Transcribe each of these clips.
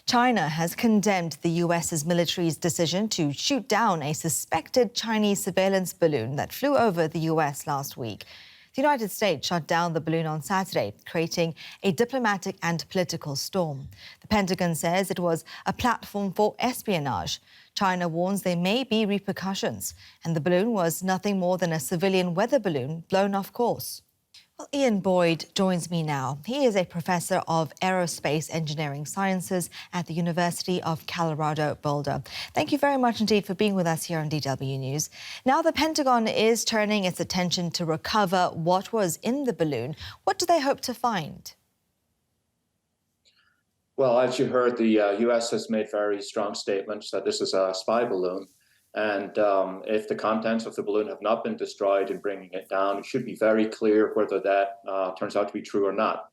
China has condemned the US's military's decision to shoot down a suspected Chinese surveillance balloon that flew over the US last week. The United States shot down the balloon on Saturday, creating a diplomatic and political storm. The Pentagon says it was a platform for espionage. China warns there may be repercussions, and the balloon was nothing more than a civilian weather balloon blown off course. Well, Ian Boyd joins me now. He is a professor of aerospace engineering sciences at the University of Colorado Boulder. Thank you very much indeed for being with us here on DW News. Now, the Pentagon is turning its attention to recover what was in the balloon. What do they hope to find? Well, as you heard, the U.S. has made very strong statements that this is a spy balloon. And if the contents of the balloon have not been destroyed in bringing it down, it should be very clear whether that turns out to be true or not.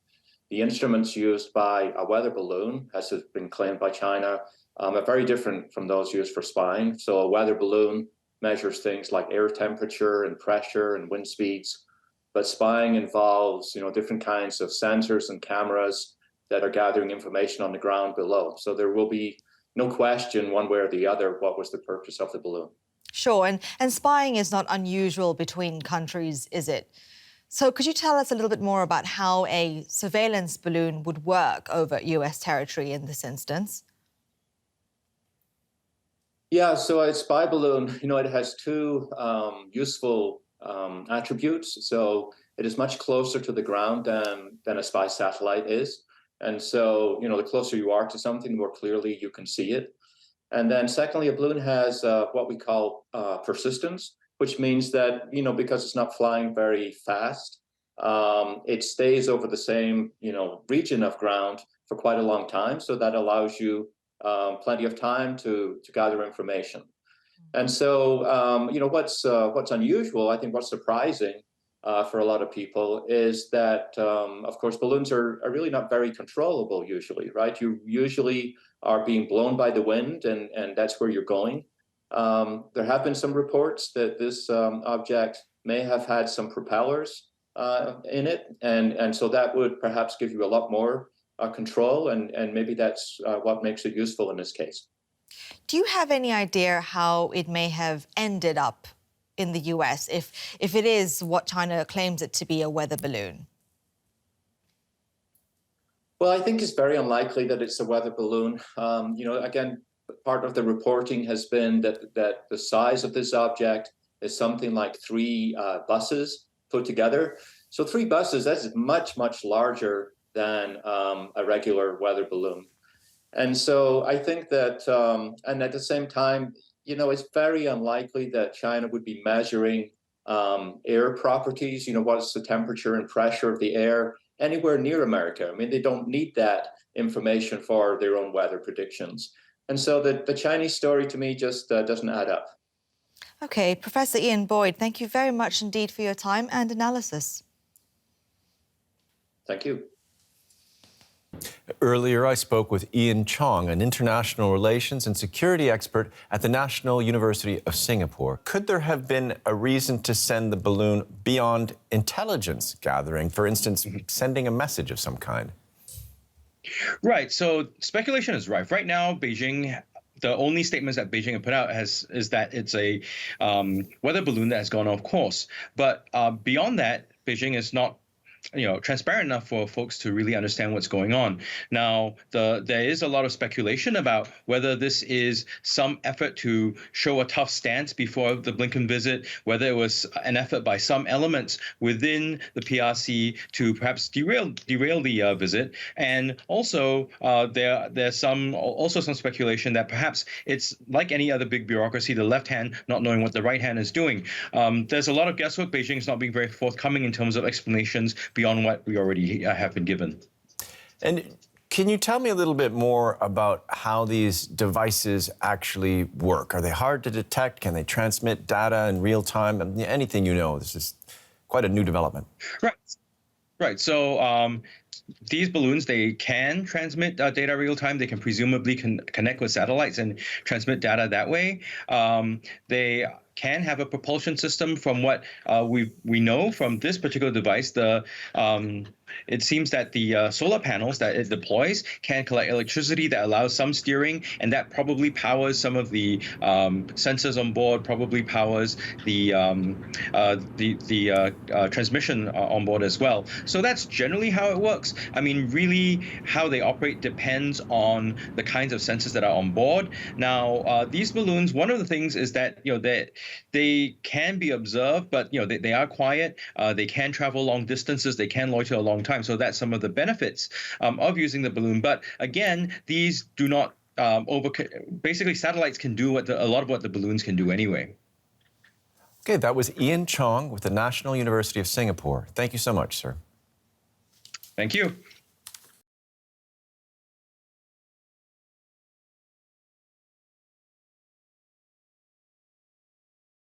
The instruments used by a weather balloon, as has been claimed by China, are very different from those used for spying. So a weather balloon measures things like air temperature and pressure and wind speeds. But spying involves, different kinds of sensors and cameras that are gathering information on the ground below. So there will be no question one way or the other what was the purpose of the balloon. Sure, and spying is not unusual between countries, is it? So could you tell us a little bit more about how a surveillance balloon would work over US territory in this instance? Yeah, so a spy balloon, it has two useful attributes. So it is much closer to the ground than a spy satellite is. And so, the closer you are to something, the more clearly you can see it. And then secondly, a balloon has what we call persistence, which means that, because it's not flying very fast, it stays over the same, region of ground for quite a long time. So that allows you plenty of time to gather information. And so, what's unusual, I think what's surprising for a lot of people is that, of course, balloons are really not very controllable usually, right? You usually are being blown by the wind, and that's where you're going. There have been some reports that this object may have had some propellers in it, and so that would perhaps give you a lot more control, and maybe that's what makes it useful in this case. Do you have any idea how it may have ended up in the US if it is what China claims it to be, a weather balloon? Well, I think it's very unlikely that it's a weather balloon. Again, part of the reporting has been that the size of this object is something like three buses put together. So three buses, that's much, much larger than a regular weather balloon. And so I think that, and at the same time, it's very unlikely that China would be measuring air properties, what's the temperature and pressure of the air anywhere near America. I mean, they don't need that information for their own weather predictions. And so the Chinese story to me just doesn't add up. OK, Professor Ian Boyd, thank you very much indeed for your time and analysis. Thank you. Earlier, I spoke with Ian Chong, an international relations and security expert at the National University of Singapore. Could there have been a reason to send the balloon beyond intelligence gathering, for instance, sending a message of some kind? Right. So speculation is rife. Right now, Beijing, the only statements that Beijing have put out is that it's a weather balloon that has gone off course. But beyond that, Beijing is not transparent enough for folks to really understand what's going on. Now, there is a lot of speculation about whether this is some effort to show a tough stance before the Blinken visit, whether it was an effort by some elements within the PRC to perhaps derail the visit. And also, there's some speculation that perhaps it's like any other big bureaucracy, the left hand not knowing what the right hand is doing. There's a lot of guesswork. Beijing is not being very forthcoming in terms of explanations beyond what we already have been given. And can you tell me a little bit more about how these devices actually work? Are they hard to detect? Can they transmit data in real time? Anything you know, this is quite a new development. Right. So these balloons, they can transmit data real time. They can presumably connect with satellites and transmit data that way. They can have a propulsion system. From what we know from this particular device, it seems that the solar panels that it deploys can collect electricity that allows some steering, and that probably powers some of the sensors on board, probably powers the transmission on board as well. So that's generally how it works. I mean, really, how they operate depends on the kinds of sensors that are on board. Now, these balloons, one of the things is that they can be observed, but they are quiet. They can travel long distances. They can loiter a long time. So that's some of the benefits of using the balloon. But again, these do not basically, satellites can do a lot of what the balloons can do anyway. Okay, that was Ian Chong with the National University of Singapore. Thank you so much, sir. Thank you.